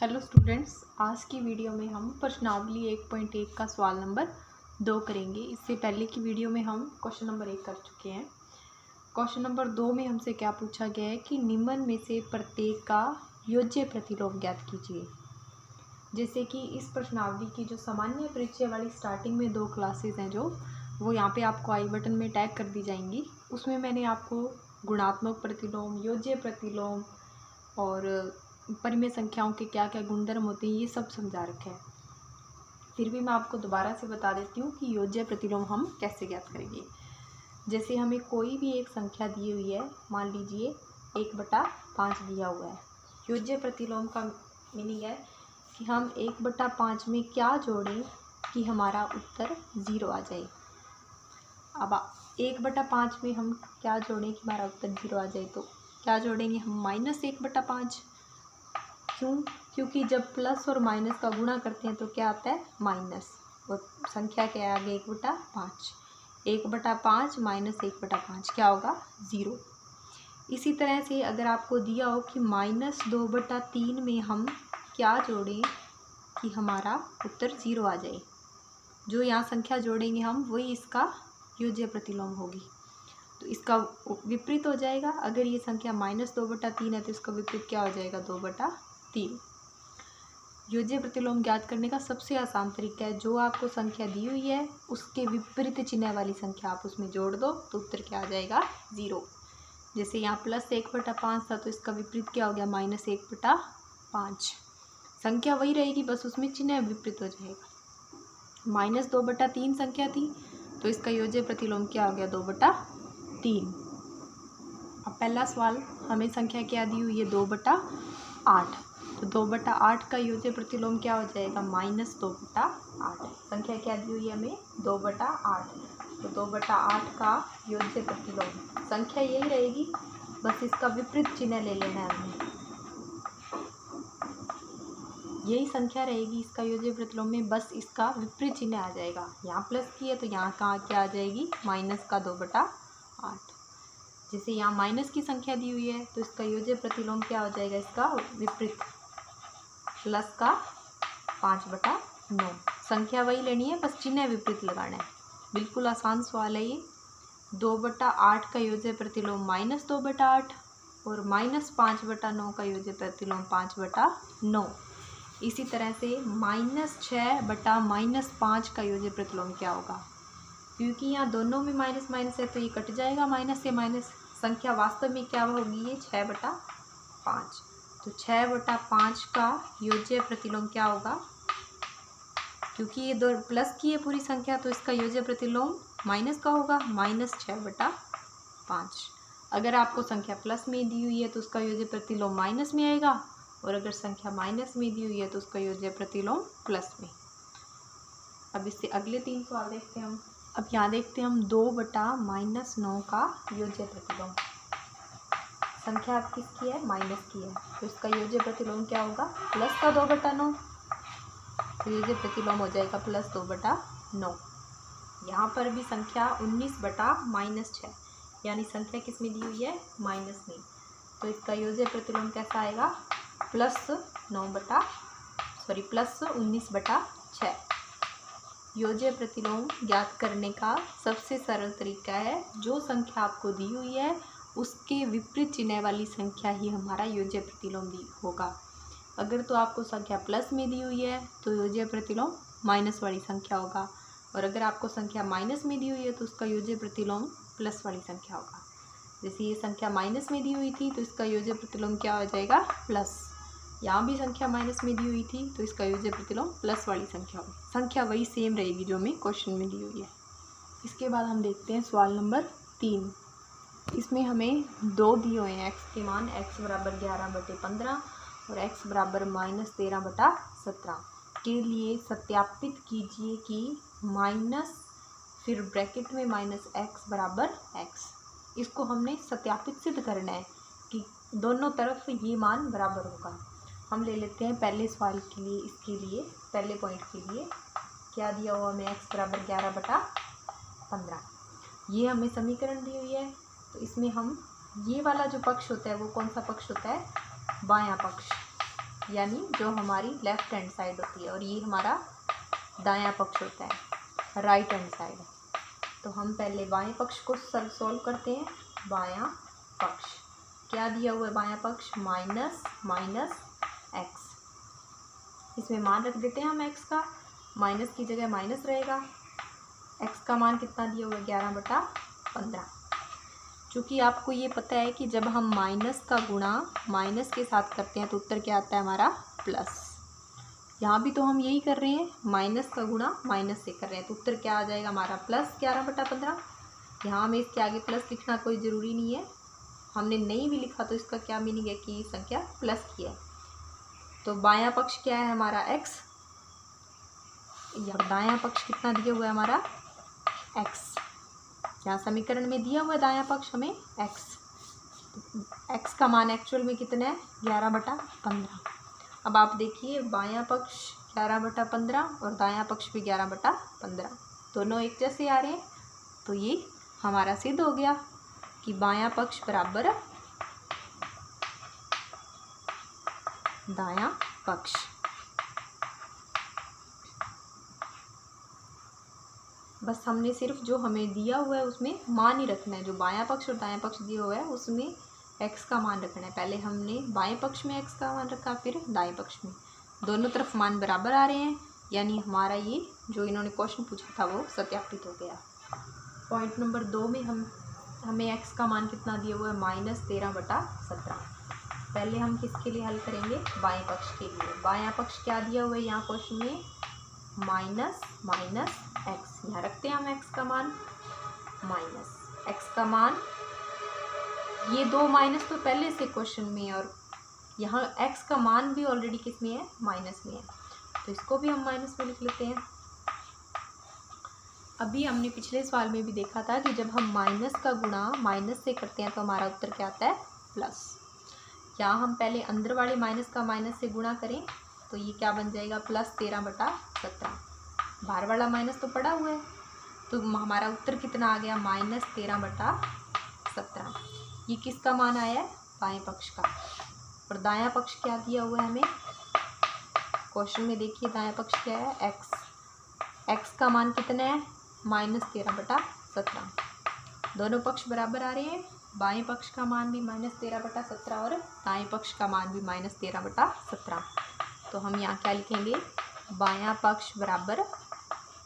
Hello students, आज की video में हम प्रश्नावली 1.1 का सवाल नंबर 2 करेंगे। इससे पहले की वीडियो में हम क्वेश्चन नंबर 1 कर चुके हैं। क्वेश्चन नंबर 2 में हमसे क्या पूछा गया है कि निम्न में से प्रत्येक का योज्य प्रतिलोम ज्ञात कीजिए। जैसे कि इस प्रश्नावली की जो सामान्य परिचय वाली स्टार्टिंग में 2 क्लासेज हैं जो वो यहाँ पे आपको आई बटन में टैग कर दी जाएंगी। उसमें मैंने आपको गुणात्मक प्रतिलोम, योज्य प्रतिलोम और परिमेय संख्याओं के क्या क्या गुणधर्म होते हैं ये सब समझा रखा है। फिर भी मैं आपको दोबारा से बता देती हूँ कि योज्य प्रतिलोम हम कैसे ज्ञात करेंगे। जैसे हमें कोई भी एक संख्या दी हुई है, मान लीजिए 1/5 दिया हुआ है। योज्य प्रतिलोम का मीनिंग है कि हम 1/5 में क्या जोड़ें कि हमारा उत्तर 0 आ जाए। अब 1/5 में हम क्या जोड़ें कि हमारा उत्तर 0 आ जाए, तो क्या जोड़ेंगे हम -1/5। क्यों? क्योंकि जब प्लस और माइनस का गुणा करते हैं तो क्या आता है माइनस, और संख्या के आगे 1/5। 1/5 माइनस 1/5 क्या होगा 0। इसी तरह से अगर आपको दिया हो कि -2/3 में हम क्या जोड़ें कि हमारा उत्तर 0 आ जाए, जो यहाँ संख्या जोड़ेंगे हम वही इसका योज्य प्रतिलोम होगी। तो इसका विपरीत हो जाएगा। अगर ये संख्या -2/3 है तो इसका विपरीत क्या हो जाएगा 2/3। योज्य प्रतिलोम ज्ञात करने का सबसे आसान तरीका है, जो आपको संख्या दी हुई है उसके विपरीत चिन्ह वाली संख्या आप उसमें जोड़ दो तो उत्तर क्या आ जाएगा 0। जैसे यहाँ +1/5 था तो इसका विपरीत क्या हो गया -1/5। संख्या वही रहेगी, बस उसमें चिन्ह विपरीत हो जाएगा। -2/3 संख्या थी तो इसका योज्य प्रतिलोम क्या हो गया 2/3। अब पहला सवाल हमें संख्या क्या दी हुई है 2/8, तो 2/8 का योज्य प्रतिलोम क्या हो जाएगा -2/8। संख्या क्या दी हुई है हमें 2/8, तो 2/8 का योज्य प्रतिलोम संख्या यही रहेगी, बस इसका विपरीत चिन्ह ले लेना है हमें। यही संख्या रहेगी इसका योज्य प्रतिलोम में, बस इसका विपरीत चिन्ह आ जाएगा। यहाँ प्लस की है तो यहाँ कहाँ क्या आ जाएगी माइनस का 2/8। जैसे यहाँ माइनस की संख्या दी हुई है तो इसका योज्य प्रतिलोम क्या हो जाएगा इसका विपरीत, प्लस का 5/9। संख्या वही लेनी है, बस चिन्ह विपरीत लगाना है। बिल्कुल आसान सवाल है ये। 2/8 का योज्य प्रतिलोम -2/8 और -5/9 का योज्य प्रतिलोम 5/9। इसी तरह से -6/-5 का योज्य प्रतिलोम क्या होगा, क्योंकि यहाँ दोनों में माइनस माइनस है तो ये कट जाएगा माइनस से माइनस। संख्या वास्तव में क्या होगी ये 6/5, तो 6/5 का योज्य प्रतिलोम क्या होगा, क्योंकि ये 2 प्लस की है पूरी संख्या तो इसका योज्य प्रतिलोम माइनस का होगा -6/5। अगर आपको संख्या प्लस में दी हुई है तो उसका योज्य प्रतिलोम माइनस में आएगा, और अगर संख्या माइनस में दी हुई है तो उसका योज्य प्रतिलोम प्लस में। अब इससे अगले 3 सवाल देखते हैं हम। अब यहाँ देखते हैं हम 2/-9 का योज्य प्रतिलोम। संख्या आप किसकी है माइनस की है, तो इसका योज्य प्रतिलोम क्या होगा प्लस का 2/9, तो योज्य प्रतिलोम हो जाएगा +2/9। यहाँ पर भी संख्या 19/-6, यानी संख्या किस में दी हुई है माइनस में, तो इसका योज्य प्रतिलोम कैसा आएगा +19/6। योज्य प्रतिलोम ज्ञात करने का सबसे सरल तरीका है, जो संख्या आपको दी हुई है उसके विपरीत चिन्ह वाली संख्या ही हमारा योज्य प्रतिलोम होगा। अगर तो आपको संख्या प्लस में दी हुई है तो योज्य प्रतिलोम माइनस वाली संख्या होगा, और अगर आपको संख्या माइनस में दी हुई है तो उसका योज्य प्रतिलोम प्लस वाली संख्या होगा। जैसे ये संख्या माइनस में दी हुई थी तो इसका योज्य प्रतिलोम क्या हो जाएगा प्लस। यहाँ भी संख्या माइनस में दी हुई थी तो इसका योज्य प्रतिलोम प्लस वाली संख्या होगी। संख्या वही सेम रहेगी जो हमें क्वेश्चन में दी हुई है। इसके बाद हम देखते हैं सवाल नंबर 3। इसमें हमें 2 दिए हुए हैं x के मान, x = 11/15 और x = -13/17 के लिए सत्यापित कीजिए कि माइनस फिर ब्रैकेट में -x = x। इसको हमने सत्यापित सिद्ध करना है कि दोनों तरफ ये मान बराबर होगा। हम ले लेते हैं पहले सवाल के लिए, इसके लिए पहले पॉइंट के लिए क्या दिया हुआ हमें x = 11/15। ये हमें समीकरण दी हुई है, तो इसमें हम ये वाला जो पक्ष होता है वो कौन सा पक्ष होता है बायां पक्ष, यानी जो हमारी लेफ्ट हैंड साइड होती है, और ये हमारा दायां पक्ष होता है, राइट हैंड साइड। तो हम पहले बाएं पक्ष को सॉल्व करते हैं। बायां पक्ष क्या दिया हुआ है? बायां पक्ष माइनस माइनस एक्स, इसमें मान रख देते हैं हम एक्स का, माइनस की जगह माइनस रहेगा। एक्स का मान कितना दिया हुआ है? 11/15। चूँकि आपको ये पता है कि जब हम माइनस का गुणा माइनस के साथ करते हैं तो उत्तर क्या आता है हमारा? प्लस। यहाँ भी तो हम यही कर रहे हैं, माइनस का गुणा माइनस से कर रहे हैं, तो उत्तर क्या आ जाएगा हमारा? प्लस 11/15। यहाँ हमें इसके आगे प्लस लिखना कोई ज़रूरी नहीं है, हमने नहीं भी लिखा तो इसका क्या मीनिंग है कि संख्या प्लस की है। तो बायां पक्ष क्या है हमारा? एक्स, या दायां पक्ष कितना दिया हुआ है हमारा? एक्स। यहाँ समीकरण में दिया हुआ है दायां पक्ष हमें एक्स, एक्स का मान एक्चुअल में कितना है? 11/15। अब आप देखिए बायां पक्ष 11/15 और दायां पक्ष भी 11/15, दोनों एक जैसे आ रहे हैं, तो ये हमारा सिद्ध हो गया कि बायां पक्ष बराबर दायां पक्ष। बस हमने सिर्फ जो हमें दिया हुआ है उसमें मान ही रखना है, जो बायां पक्ष और दायां पक्ष दिया हुआ है उसमें एक्स का मान रखना है। पहले हमने बाएं पक्ष में एक्स का मान रखा, फिर दाएं पक्ष में, दोनों तरफ मान बराबर आ रहे हैं, यानी हमारा ये जो इन्होंने क्वेश्चन पूछा था वो सत्यापित हो गया। पॉइंट नंबर 2 में हमें एक्स का मान कितना दिया हुआ है? -13/17। पहले हम किसके लिए हल करेंगे? बाएं पक्ष के लिए। बायां पक्ष क्या दिया हुआ है यहाँ क्वेश्चन में? Minus minus x. यहाँ रखते हैं हम एक्स का मान माइनस एक्स का मान, ये 2 माइनस तो पहले से क्वेश्चन में है, और यहाँ एक्स का मान भी ऑलरेडी किस में है? माइनस में है, तो इसको भी हम माइनस में लिख लेते हैं। अभी हमने पिछले सवाल में भी देखा था कि जब हम माइनस का गुणा माइनस से करते हैं तो हमारा उत्तर क्या आता है? प्लस। यहाँ हम पहले अंदर वाले माइनस का माइनस से गुणा करें तो ये क्या बन जाएगा? +13/17। बाहर वाला माइनस तो पड़ा हुआ है, तो हमारा उत्तर कितना आ गया? -13/17। ये किसका मान आया है? बाएं पक्ष का। और दायां पक्ष क्या दिया हुआ है हमें क्वेश्चन में? देखिए दायां पक्ष क्या है? एक्स। एक्स का मान कितना है? -13/17। दोनों पक्ष बराबर आ रहे हैं, बाएं पक्ष का मान भी -13/17 और दाएं पक्ष का मान भी -13/17। तो हम यहाँ क्या लिखेंगे? बायां पक्ष बराबर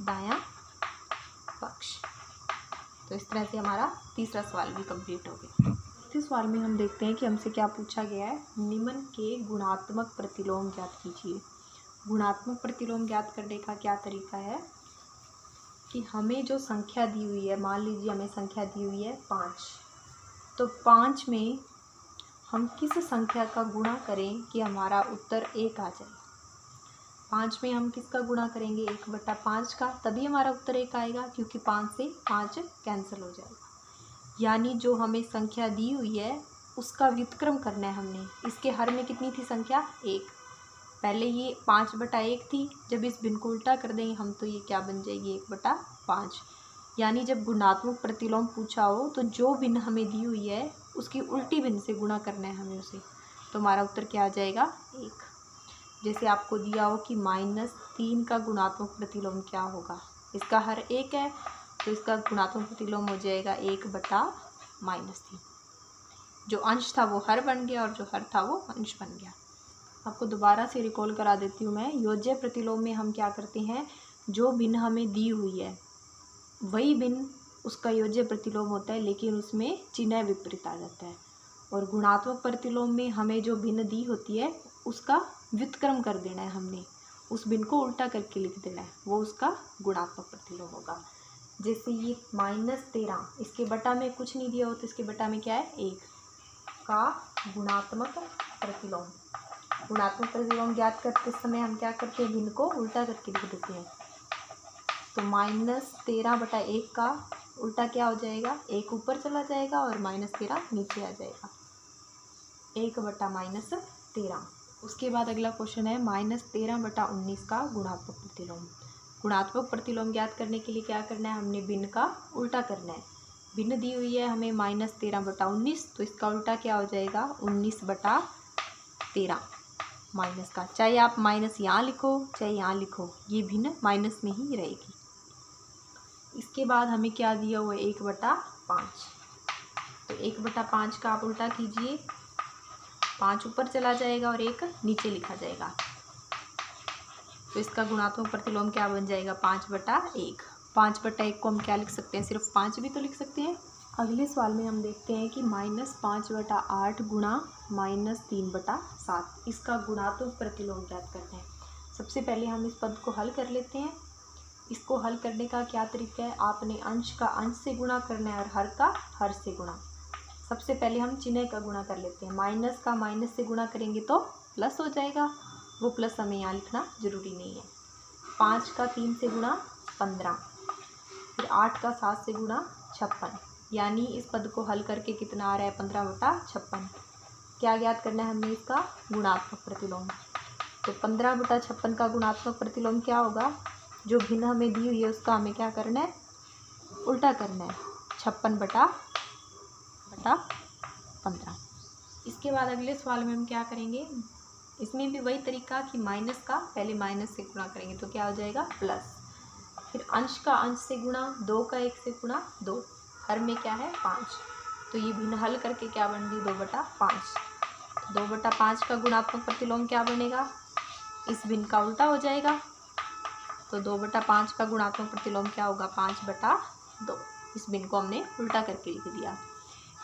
दायां पक्ष। तो इस तरह से हमारा तीसरा सवाल भी कंप्लीट हो गया। तीसरे सवाल में हम देखते हैं कि हमसे क्या पूछा गया है? निम्न के गुणात्मक प्रतिलोम ज्ञात कीजिए। गुणात्मक प्रतिलोम ज्ञात करने का क्या तरीका है कि हमें जो संख्या दी हुई है, मान लीजिए हमें संख्या दी हुई है 5, तो 5 में हम किस संख्या का गुणा करें कि हमारा उत्तर 1 आ जाए। 5 में हम किसका गुणा करेंगे? 1/5 का, तभी हमारा उत्तर 1 आएगा, क्योंकि 5 से 5 कैंसिल हो जाएगा। यानी जो हमें संख्या दी हुई है उसका व्युत्क्रम करना है हमने। इसके हर में कितनी थी संख्या? 1। पहले ये 5/1 थी, जब इस भिन्न को उल्टा कर देंगे हम तो ये क्या बन जाएगी? 1/5। यानी जब गुणात्मक प्रतिलोम पूछा हो तो जो भिन्न हमें दी हुई है उसकी उल्टी भिन्न से गुणा करना है हमें उसे, तो हमारा उत्तर क्या आ जाएगा? 1। जैसे आपको दिया हो कि -3 का गुणात्मक प्रतिलोम क्या होगा? इसका हर 1 है, तो इसका गुणात्मक प्रतिलोम हो जाएगा 1/-3। जो अंश था वो हर बन गया और जो हर था वो अंश बन गया। आपको दोबारा से रिकॉल करा देती हूँ मैं। योज्य प्रतिलोम में हम क्या करते हैं? जो भिन्न हमें दी हुई है वही भिन्न उसका योज्य प्रतिलोम होता है, लेकिन उसमें चिन्ह विपरीत आ जाता है। और गुणात्मक प्रतिलोम में हमें जो भिन्न दी होती है उसका व्युत्क्रम कर देना है, हमने उस भिन्न को उल्टा करके लिख देना है, वो उसका गुणात्मक प्रतिलोम होगा। जैसे ये -13, इसके बटा में कुछ नहीं दिया हो तो इसके बटा में क्या है? 1 का गुणात्मक प्रतिलोम। गुणात्मक प्रतिलोम ज्ञात करते समय हम क्या करते हैं? भिन्न को उल्टा करके लिख देते हैं। तो -13/1 का उल्टा क्या हो जाएगा? 1 ऊपर चला जाएगा और -13 नीचे आ जाएगा, 1/-13। उसके बाद अगला क्वेश्चन है -13/19 का गुणात्मक प्रतिलोम। गुणात्मक प्रतिलोम ज्ञात करने के लिए क्या करना है? हमने भिन्न का उल्टा करना है। भिन्न दी हुई है हमें -13/19, तो इसका उल्टा क्या हो जाएगा? 19/13। माइनस का, चाहे आप माइनस यहाँ लिखो चाहे यहाँ लिखो, ये भिन्न माइनस में ही रहेगी। इसके बाद हमें क्या दिया हुआ है 1/5। तो 1/5 का आप उल्टा कीजिए, 5 ऊपर चला जाएगा और 1 नीचे लिखा जाएगा। तो इसका गुणात्मक प्रतिलोम क्या बन जाएगा 5/1। 5/1 को हम क्या लिख सकते हैं, सिर्फ 5 भी तो लिख सकते हैं। अगले सवाल में हम देखते हैं कि -5/8 गुणा -3/7, इसका गुणात्मक प्रतिलोम ज्ञात करते हैं। सबसे पहले हम इस पद को हल कर लेते हैं। इसको हल करने का क्या तरीका है, आपने अंश का अंश से गुणा करना है और हर का हर से गुणा। सबसे पहले हम चिन्ह का गुणा कर लेते हैं। माइनस का माइनस से गुणा करेंगे तो प्लस हो जाएगा, वो प्लस हमें यहाँ लिखना जरूरी नहीं है। 5 का 3 से गुणा 15, फिर 8 का 7 से गुणा 56, यानी इस पद को हल करके कितना आ रहा है 15/56। क्या ज्ञात करना है हमें, इसका गुणात्मक प्रतिलोम। तो 15/56 का गुणात्मक प्रतिलोम क्या होगा, जो भिन्न हमें दी हुई है उसका हमें क्या करना है, उल्टा करना है, 56/15। इसके बाद अगले सवाल में हम क्या करेंगे, इसमें भी वही तरीका कि माइनस का पहले माइनस से गुणा करेंगे तो क्या हो जाएगा प्लस, फिर अंश का अंश से गुणा, 2 का 1 से गुणा 2, हर में क्या है 5। तो ये भिन्न हल करके क्या बन गई 2/5। 2/5 का गुणात्मक प्रतिलोम क्या बनेगा, इस भिन्न का उल्टा हो जाएगा। तो 2/5 का गुणात्मक प्रतिलोम क्या होगा 5/2। इस भिन्न को हमने उल्टा करके लिख दिया।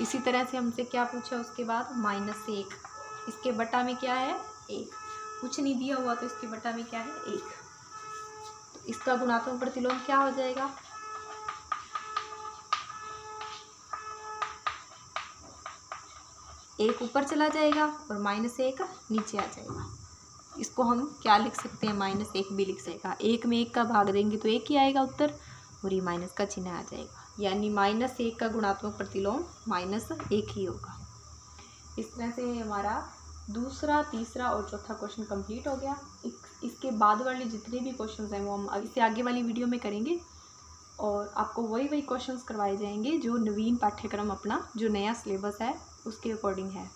इसी तरह से हमसे क्या पूछा उसके बाद -1, इसके बटा में क्या है 1, कुछ नहीं दिया हुआ तो इसके बटा में क्या है 1। तो इसका गुणात्मक प्रतिलोम क्या हो जाएगा, एक ऊपर चला जाएगा और -1 नीचे आ जाएगा। इसको हम क्या लिख सकते हैं, -1 भी लिख सकेगा। 1 में 1 का भाग देंगे तो 1 ही आएगा उत्तर, और ये माइनस का चिन्ह आ जाएगा, यानी -1 का गुणात्मक प्रतिलोम -1 ही होगा। इस तरह से हमारा दूसरा, तीसरा और चौथा क्वेश्चन कंप्लीट हो गया। इसके बाद वाले जितने भी क्वेश्चंस हैं वो हम इससे आगे वाली वीडियो में करेंगे, और आपको वही क्वेश्चंस करवाए जाएंगे जो नवीन पाठ्यक्रम अपना, जो नया सिलेबस है उसके अकॉर्डिंग है।